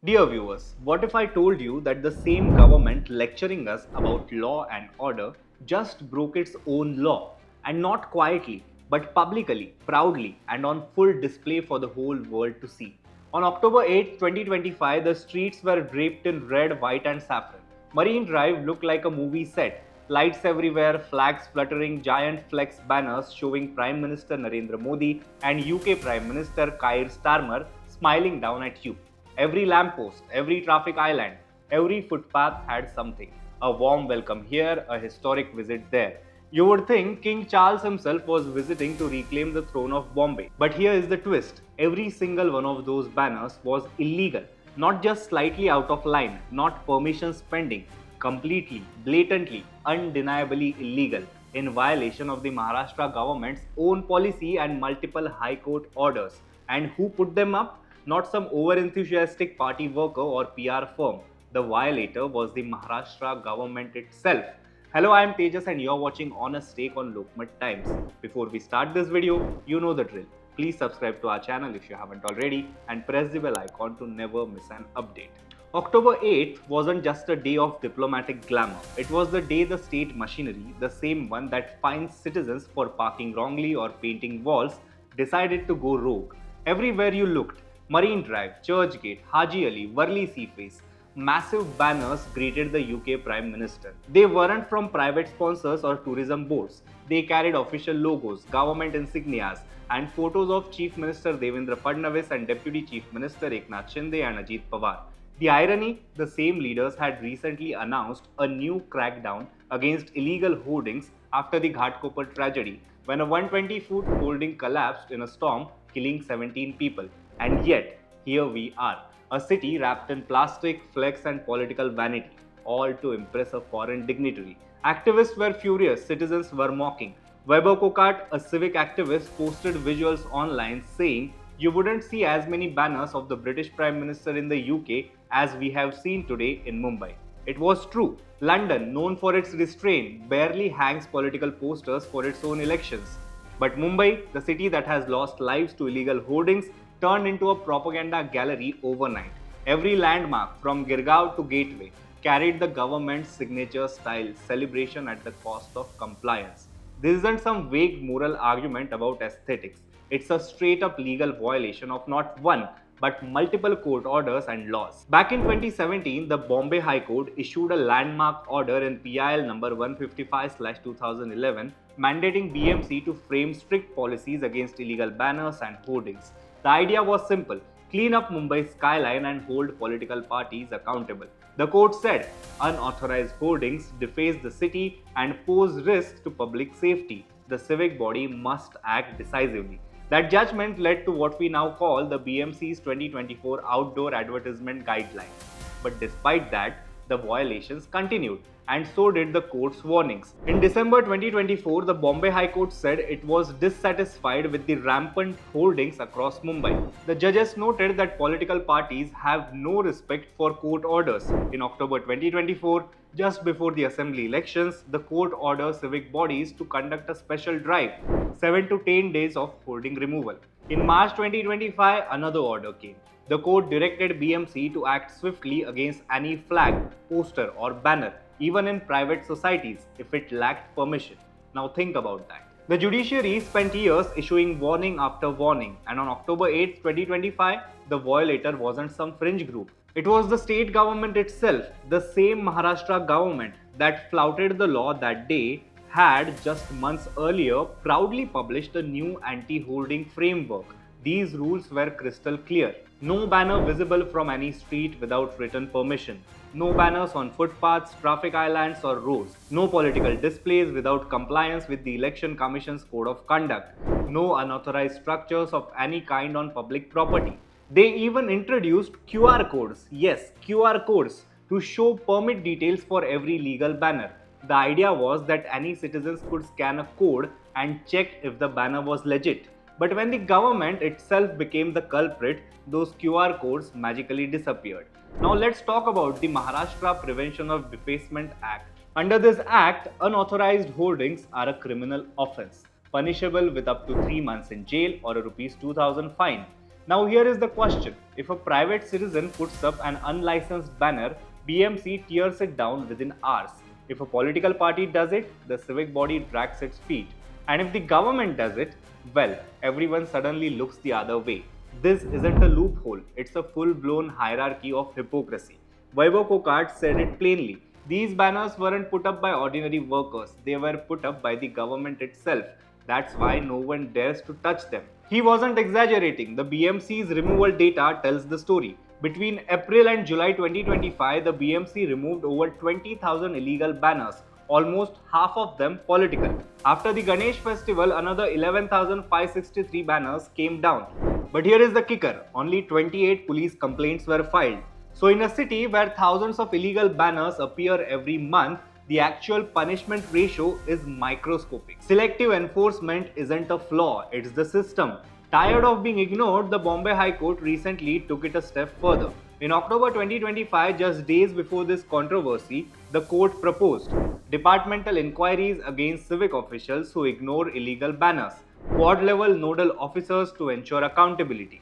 Dear viewers, what if I told you that the same government lecturing us about law and order just broke its own law, and not quietly, but publicly, proudly, and on full display for the whole world to see? On October 8, 2025, the streets were draped in red, white, and saffron. Marine Drive looked like a movie set. Lights everywhere, flags fluttering, giant flex banners showing Prime Minister Narendra Modi and UK Prime Minister Keir Starmer smiling down at you. Every lamppost, every traffic island, every footpath had something. A warm welcome here, a historic visit there. You would think King Charles himself was visiting to reclaim the throne of Bombay. But here is the twist. Every single one of those banners was illegal. Not just slightly out of line, not permissions pending. Completely, blatantly, undeniably illegal, in violation of the Maharashtra government's own policy and multiple High Court orders. And who put them up? Not some over-enthusiastic party worker or PR firm. The violator was the Maharashtra government itself. Hello, I am Tejas and you're watching Honest Take on Lokmat Times. Before we start this video, you know the drill. Please subscribe to our channel if you haven't already and press the bell icon to never miss an update. October 8th wasn't just a day of diplomatic glamour. It was the day the state machinery, the same one that fines citizens for parking wrongly or painting walls, decided to go rogue. Everywhere you looked, Marine Drive, Churchgate, Haji Ali, Worli Seaface, massive banners greeted the UK Prime Minister. They weren't from private sponsors or tourism boards. They carried official logos, government insignias, and photos of Chief Minister Devendra Fadnavis and Deputy Chief Minister Eknath Shinde and Ajit Pawar. The irony, the same leaders had recently announced a new crackdown against illegal hoardings after the Ghatkopar tragedy, when a 120-foot hoarding collapsed in a storm, killing 17 people. And yet, here we are, a city wrapped in plastic, flex and political vanity, all to impress a foreign dignitary. Activists were furious, citizens were mocking. Kokart, a civic activist, posted visuals online saying, "You wouldn't see as many banners of the British Prime Minister in the UK as we have seen today in Mumbai." It was true. London, known for its restraint, barely hangs political posters for its own elections. But Mumbai, the city that has lost lives to illegal hoardings, turned into a propaganda gallery overnight. Every landmark, from Girgaon to Gateway, carried the government's signature-style celebration at the cost of compliance. This isn't some vague moral argument about aesthetics. It's a straight-up legal violation of not one, but multiple court orders and laws. Back in 2017, the Bombay High Court issued a landmark order in PIL number 155/2011 mandating BMC to frame strict policies against illegal banners and hoardings. The idea was simple: clean up Mumbai's skyline and hold political parties accountable. The court said unauthorized hoardings deface the city and pose risks to public safety. The civic body must act decisively. That judgment led to what we now call the BMC's 2024 Outdoor Advertisement Guidelines. But despite that, the violations continued, and so did the court's warnings. In December 2024, the Bombay High Court said it was dissatisfied with the rampant hoardings across Mumbai. The judges noted that political parties have no respect for court orders. In October 2024, just before the assembly elections, the court ordered civic bodies to conduct a special drive, 7 to 10 days of hoarding removal. In March 2025, another order came. The court directed BMC to act swiftly against any flag, poster or banner, even in private societies, if it lacked permission. Now think about that. The judiciary spent years issuing warning after warning, and on October 8, 2025, the violator wasn't some fringe group. It was the state government itself, the same Maharashtra government that flouted the law that day, had just months earlier proudly published a new anti-hoarding framework. These rules were crystal clear. No banner visible from any street without written permission. No banners on footpaths, traffic islands or roads. No political displays without compliance with the Election Commission's Code of Conduct. No unauthorized structures of any kind on public property. They even introduced QR codes, yes, QR codes, to show permit details for every legal banner. The idea was that any citizens could scan a code and check if the banner was legit. But when the government itself became the culprit, those QR codes magically disappeared. Now let's talk about the Maharashtra Prevention of Defacement Act. Under this act, unauthorized hoardings are a criminal offence, punishable with up to 3 months in jail or a Rs 2,000 fine. Now here is the question. If a private citizen puts up an unlicensed banner, BMC tears it down within hours. If a political party does it, the civic body drags its feet. And if the government does it, well, everyone suddenly looks the other way. This isn't a loophole, it's a full-blown hierarchy of hypocrisy. Vaibhav said it plainly. These banners weren't put up by ordinary workers, they were put up by the government itself. That's why no one dares to touch them. He wasn't exaggerating. The BMC's removal data tells the story. Between April and July 2025, the BMC removed over 20,000 illegal banners, almost half of them political. After the Ganesh festival, another 11,563 banners came down. But here is the kicker, only 28 police complaints were filed. So in a city where thousands of illegal banners appear every month, the actual punishment ratio is microscopic. Selective enforcement isn't a flaw, it's the system. Tired of being ignored, the Bombay High Court recently took it a step further. In October 2025, just days before this controversy, the court proposed departmental inquiries against civic officials who ignore illegal banners, ward-level nodal officers to ensure accountability,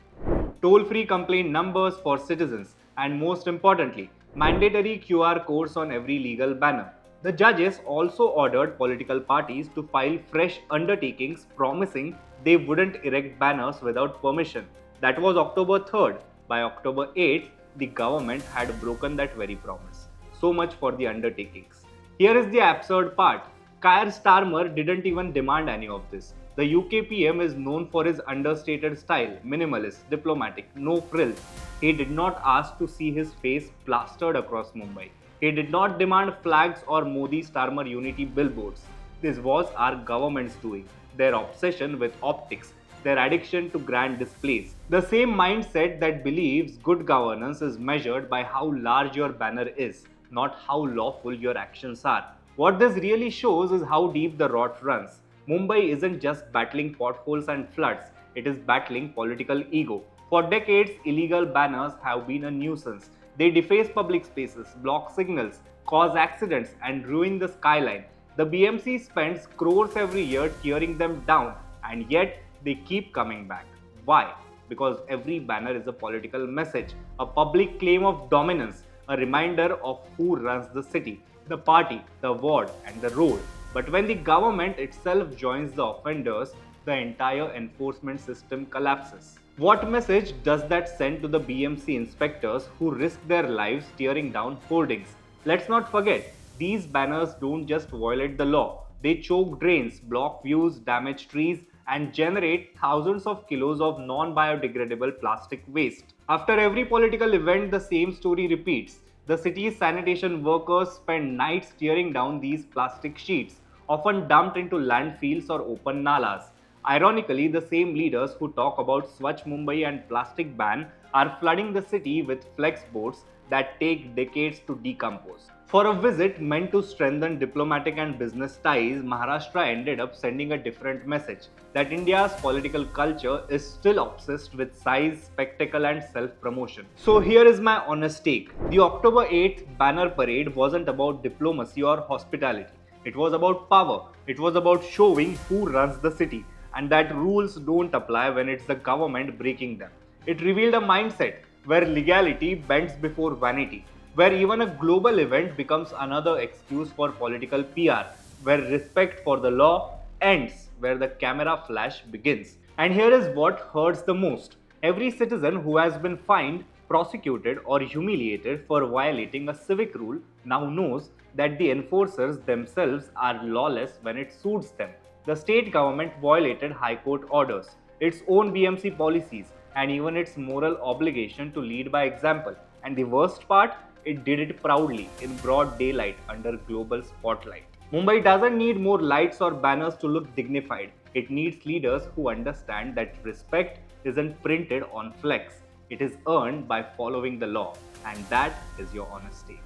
toll-free complaint numbers for citizens, and most importantly, mandatory QR codes on every legal banner. The judges also ordered political parties to file fresh undertakings promising they wouldn't erect banners without permission. That was October 3rd. By October 8th, the government had broken that very promise. So much for the undertakings. Here is the absurd part. Keir Starmer didn't even demand any of this. The UK PM is known for his understated style, minimalist, diplomatic, no frills. He did not ask to see his face plastered across Mumbai. He did not demand flags or Modi-Starmer unity billboards. This was our government's doing, their obsession with optics, their addiction to grand displays. The same mindset that believes good governance is measured by how large your banner is, not how lawful your actions are. What this really shows is how deep the rot runs. Mumbai isn't just battling potholes and floods, it is battling political ego. For decades, illegal banners have been a nuisance. They deface public spaces, block signals, cause accidents, and ruin the skyline. The BMC spends crores every year tearing them down, and yet they keep coming back. Why? Because every banner is a political message, a public claim of dominance, a reminder of who runs the city, the party, the ward, and the road. But when the government itself joins the offenders, the entire enforcement system collapses. What message does that send to the BMC inspectors who risk their lives tearing down hoardings? Let's not forget, these banners don't just violate the law. They choke drains, block views, damage trees, and generate thousands of kilos of non-biodegradable plastic waste. After every political event, the same story repeats. The city's sanitation workers spend nights tearing down these plastic sheets, often dumped into landfills or open nalas. Ironically, the same leaders who talk about Swachh Mumbai and plastic ban are flooding the city with flex boards that take decades to decompose. For a visit meant to strengthen diplomatic and business ties, Maharashtra ended up sending a different message that India's political culture is still obsessed with size, spectacle, and self-promotion. So here is my honest take. The October 8th banner parade wasn't about diplomacy or hospitality. It was about power. It was about showing who runs the city, and that rules don't apply when it's the government breaking them. It revealed a mindset where legality bends before vanity, where even a global event becomes another excuse for political PR, where respect for the law ends where the camera flash begins. And here is what hurts the most. Every citizen who has been fined, prosecuted, or humiliated for violating a civic rule now knows that the enforcers themselves are lawless when it suits them. The state government violated High Court orders, its own BMC policies, and even its moral obligation to lead by example. And the worst part, it did it proudly, in broad daylight, under global spotlight. Mumbai doesn't need more lights or banners to look dignified. It needs leaders who understand that respect isn't printed on flex. It is earned by following the law. And that is your honest take.